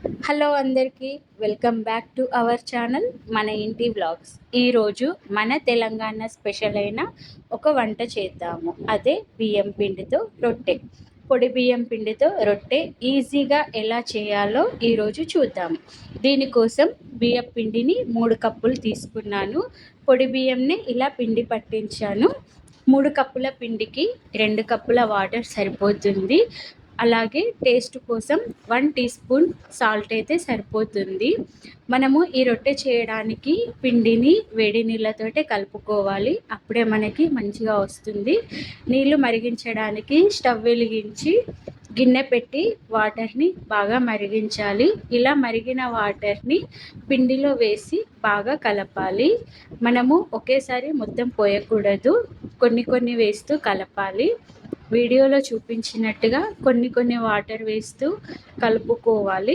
Hello అందరికీ, welcome back to our channel మన ఇంటి వ్లాగ్స్. ఈరోజు మన తెలంగాణ స్పెషల్ అయిన ఒక వంట చేద్దాము. అదే బియ్యం పిండితో రొట్టె. పొడి బియ్యం పిండితో రొట్టె ఈజీగా ఎలా చేయాలో ఈరోజు చూద్దాము. దీనికోసం బియ్యం పిండిని 3 కప్పులు తీసుకున్నాను. పొడి బియ్యంని ఇలా పిండి పట్టించాను. 3 కప్పుల పిండికి 2 కప్పుల వాటర్ సరిపోతుంది. అలాగే టేస్ట్ కోసం 1 టీ స్పూన్ సాల్ట్ అయితే సరిపోతుంది. మనము ఈ రొట్టె చేయడానికి పిండిని వేడి నీళ్ళతోటే కలుపుకోవాలి. అప్పుడే మనకి మంచిగా వస్తుంది. నీళ్లు మరిగించడానికి స్టవ్ వెలిగించి గిన్నె పెట్టి వాటర్ని బాగా మరిగించాలి. ఇలా మరిగిన వాటర్ని పిండిలో వేసి బాగా కలపాలి. మనము ఒకేసారి మొత్తం పోయకూడదు, కొన్ని కొన్ని వేస్తూ కలపాలి. వీడియోలో చూపించినట్టుగా కొన్ని వాటర్ వేస్తూ కలుపుకోవాలి.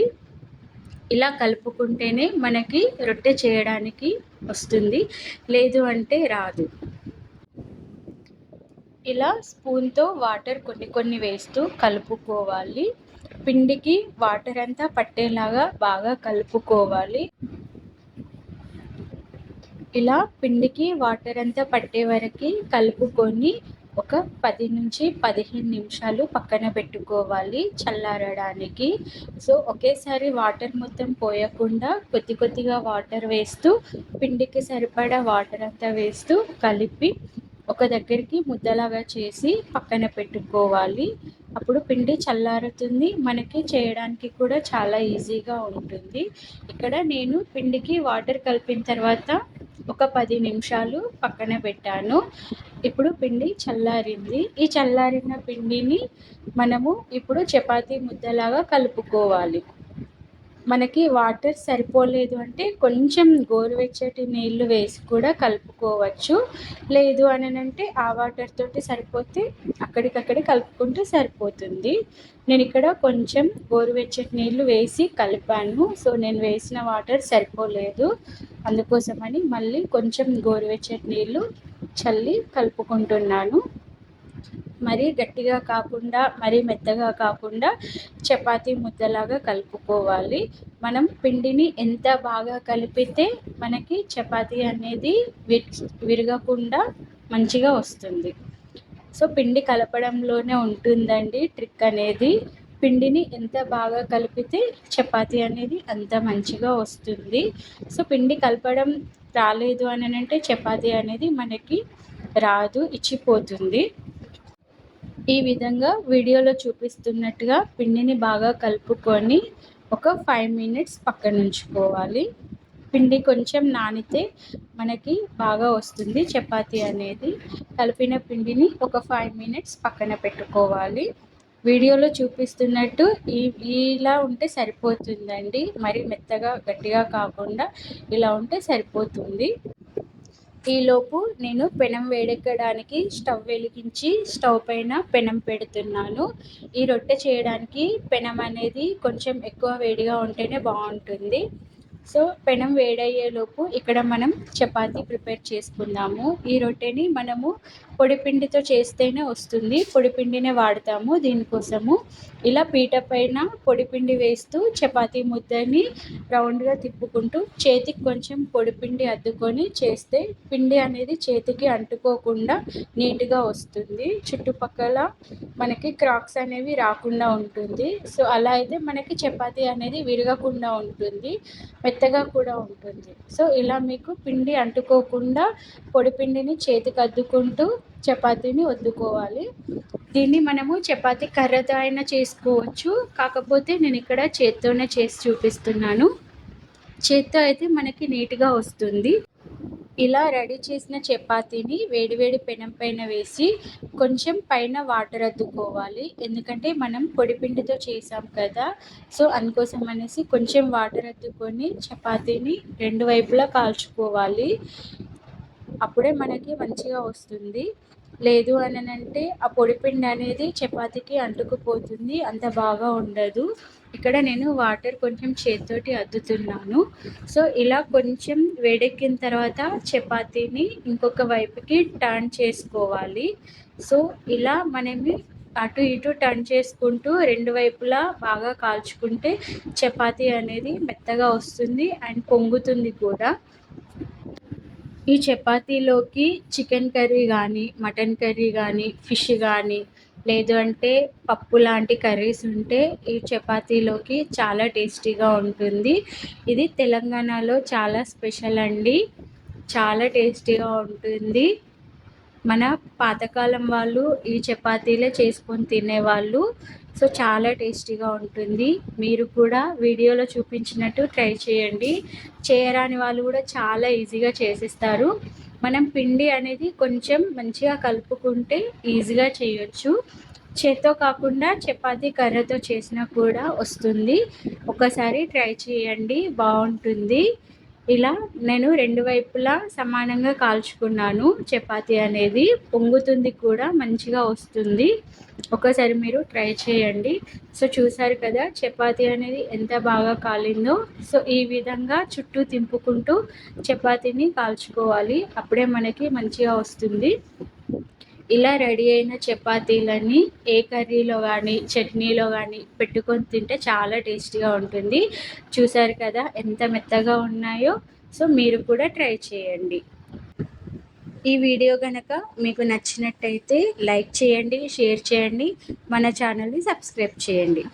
ఇలా కలుపుకుంటేనే మనకి రొట్టె చేయడానికి వస్తుంది, లేదు అంటే రాదు. ఇలా స్పూన్తో వాటర్ కొన్ని వేస్తూ కలుపుకోవాలి. పిండికి వాటర్ అంతా పట్టేలాగా బాగా కలుపుకోవాలి. ఇలా పిండికి వాటర్ అంతా పట్టే వరకు కలుపుకొని ఒక 10 నుంచి 15 నిమిషాలు పక్కన పెట్టుకోవాలి చల్లారడానికి. సో ఒకేసారి వాటర్ మొత్తం పోయకుండా కొద్దిగా వాటర్ వేస్తూ పిండికి సరిపడా వాటర్ అంతా వేస్తూ కలిపి ఒక దగ్గరికి ముద్దలాగా చేసి పక్కన పెట్టుకోవాలి. అప్పుడు పిండి చల్లారుతుంది, మనకి చేయడానికి కూడా చాలా ఈజీగా ఉంటుంది. ఇక్కడ నేను పిండికి వాటర్ కలిపిన తర్వాత ఒక 10 నిమిషాలు పక్కన పెట్టాను. ఇప్పుడు పిండి చల్లారింది. ఈ చల్లారిన పిండిని మనము ఇప్పుడు చపాతీ ముద్దలాగా కలుపుకోవాలి. మనకి వాటర్ సరిపోలేదు అంటే కొంచెం గోరువెచ్చటి నీళ్లు వేసి కూడా కలుపుకోవచ్చు. లేదు అని అంటే ఆ వాటర్ తోటి సరిపోతే అక్కడికక్కడే కలుపుకుంటే సరిపోతుంది. నేను ఇక్కడ కొంచెం గోరువెచ్చటి నీళ్లు వేసి కలిపాను. సో నేను వేసిన వాటర్ సరిపోలేదు, అందుకోసమని మళ్ళీ కొంచెం గోరువెచ్చటి నీళ్లు చల్లి కలుపుకుంటున్నాను. మరీ గట్టిగా కాకుండా మరీ మెత్తగా కాకుండా చపాతీ ముద్దలాగా కలుపుకోవాలి. మనం పిండిని ఎంత బాగా కలిపితే మనకి చపాతీ అనేది విరగకుండా మంచిగా వస్తుంది. సో పిండి కలపడంలోనే ఉంటుందండి ట్రిక్ అనేది. పిండిని ఎంత బాగా కలిపితే చపాతీ అనేది అంత మంచిగా వస్తుంది. సో పిండి కలపడం రాలేదు అని అంటే చపాతీ అనేది మనకి రాదు, ఇచ్చిపోతుంది. ఈ విధంగా వీడియోలో చూపిస్తున్నట్టుగా పిండిని బాగా కలుపుకొని ఒక 5 మినిట్స్ పక్కన ఉంచుకోవాలి. పిండి కొంచెం నానితే మనకి బాగా వస్తుంది చపాతీ అనేది. కలిపిన పిండిని ఒక 5 మినిట్స్ పక్కన పెట్టుకోవాలి. వీడియోలో చూపిస్తున్నట్టు ఇలా ఉంటే సరిపోతుందండి. మరి మెత్తగా గట్టిగా కాకుండా ఇలా ఉంటే సరిపోతుంది. ఈలోపు నేను పెనం వేడెక్కడానికి స్టవ్ వెలిగించి స్టవ్ పైన పెనం పెడుతున్నాను. ఈ రొట్టె చేయడానికి పెనం అనేది కొంచెం ఎక్కువ వేడిగా ఉంటేనే బాగుంటుంది. సో పెనం వేడయ్యేలోపు ఇక్కడ మనం చపాతీ ప్రిపేర్ చేసుకుందాము. ఈ రొట్టెని మనము పొడిపిండితో చేస్తేనే వస్తుంది, పొడిపిండినే వాడతాము దీనికోసము. ఇలా పీట పైన పొడిపిండి వేస్తూ చపాతీ ముద్దని రౌండ్గా తిప్పుకుంటూ చేతికి కొంచెం పొడిపిండి అద్దుకొని చేస్తే పిండి అనేది చేతికి అంటుకోకుండా నీట్గా వస్తుంది. చుట్టుపక్కల మనకి క్రాక్స్ అనేవి రాకుండా ఉంటుంది. సో అలా అయితే మనకి చపాతీ అనేది విరగకుండా ఉంటుంది, మెత్తగా కూడా ఉంటుంది. సో ఇలా మీకు పిండి అంటుకోకుండా పొడిపిండిని చేతికి అద్దుకుంటూ చపాతీని వద్దుకోవాలి. దీన్ని మనము చపాతీ కర్రతో అయినా చేసుకోవచ్చు, కాకపోతే నేను ఇక్కడ చేత్తోనే చేసి చూపిస్తున్నాను. చేత్తో అయితే మనకి నీట్గా వస్తుంది. ఇలా రెడీ చేసిన చపాతీని వేడివేడి పెనం పైన వేసి కొంచెం పైన వాటర్ అద్దుకోవాలి. ఎందుకంటే మనం పొడిపిండితో చేసాం కదా, సో అందుకోసం అనేసి కొంచెం వాటర్ అద్దుకొని చపాతీని 2 వైపులా కాల్చుకోవాలి. అప్పుడే మనకి మంచిగా వస్తుంది. లేదు అని అంటే ఆ పొడిపిండి అనేది చపాతీకి అంటుకుపోతుంది, అంత బాగా ఉండదు. ఇక్కడ నేను వాటర్ కొంచెం చేతితోటి అద్దుతున్నాను. సో ఇలా కొంచెం వేడెక్కిన తర్వాత చపాతీని ఇంకొక వైపుకి టర్న్ చేసుకోవాలి. సో ఇలా మనము అటు ఇటు టర్న్ చేసుకుంటూ రెండు వైపులా బాగా కాల్చుకుంటే చపాతీ అనేది మెత్తగా వస్తుంది అండ్ పొంగుతుంది కూడా. ఈ చపాతీలోకి చికెన్ కర్రీ కానీ, మటన్ కర్రీ కానీ, ఫిష్ కానీ, లేదు అంటే పప్పు లాంటి కర్రీస్ ఉంటే ఈ చపాతీలోకి చాలా టేస్టీగా ఉంటుంది. ఇది తెలంగాణలో చాలా స్పెషల్ అండి. చాలా టేస్టీగా ఉంటుంది. మన పాతకాలం వాళ్ళు ఈ చపాతీలే చేసుకొని తినేవాళ్ళు. సో చాలా టేస్టీగా ఉంటుంది. మీరు కూడా వీడియోలో చూపించినట్టు ట్రై చేయండి. చేయరాని వాళ్ళు కూడా చాలా ఈజీగా చేసేస్తారు. మనం పిండి అనేది కొంచెం మంచిగా కలుపుకుంటే ఈజీగా చేయొచ్చు. చేత్తో కాకుండా చపాతీ కర్రతో చేసినా కూడా వస్తుంది. ఒకసారి ట్రై చేయండి, బాగుంటుంది. ఇలా నేను రెండు వైపులా సమానంగా కాల్చుకున్నాను. చపాతీ అనేది పొంగుతుంది కూడా, మంచిగా వస్తుంది. ఒకసారి మీరు ట్రై చేయండి. సో చూసారు కదా చపాతీ అనేది ఎంత బాగా కాలిందో. సో ఈ విధంగా చుట్టూ తింపుకుంటూ చపాతీని కాల్చుకోవాలి, అప్పుడే మనకి మంచిగా వస్తుంది. ఇలా రెడీ అయిన చపాతీలని ఏ కర్రీలో కానీ, చట్నీలో కానీ పెట్టుకొని తింటే చాలా టేస్టీగా ఉంటుంది. చూసారు కదా ఎంత మెత్తగా ఉన్నాయో. సో మీరు కూడా ట్రై చేయండి. ఈ వీడియో కనుక మీకు నచ్చినట్టయితే లైక్ చేయండి, షేర్ చేయండి, మన ఛానల్ని సబ్స్క్రైబ్ చేయండి.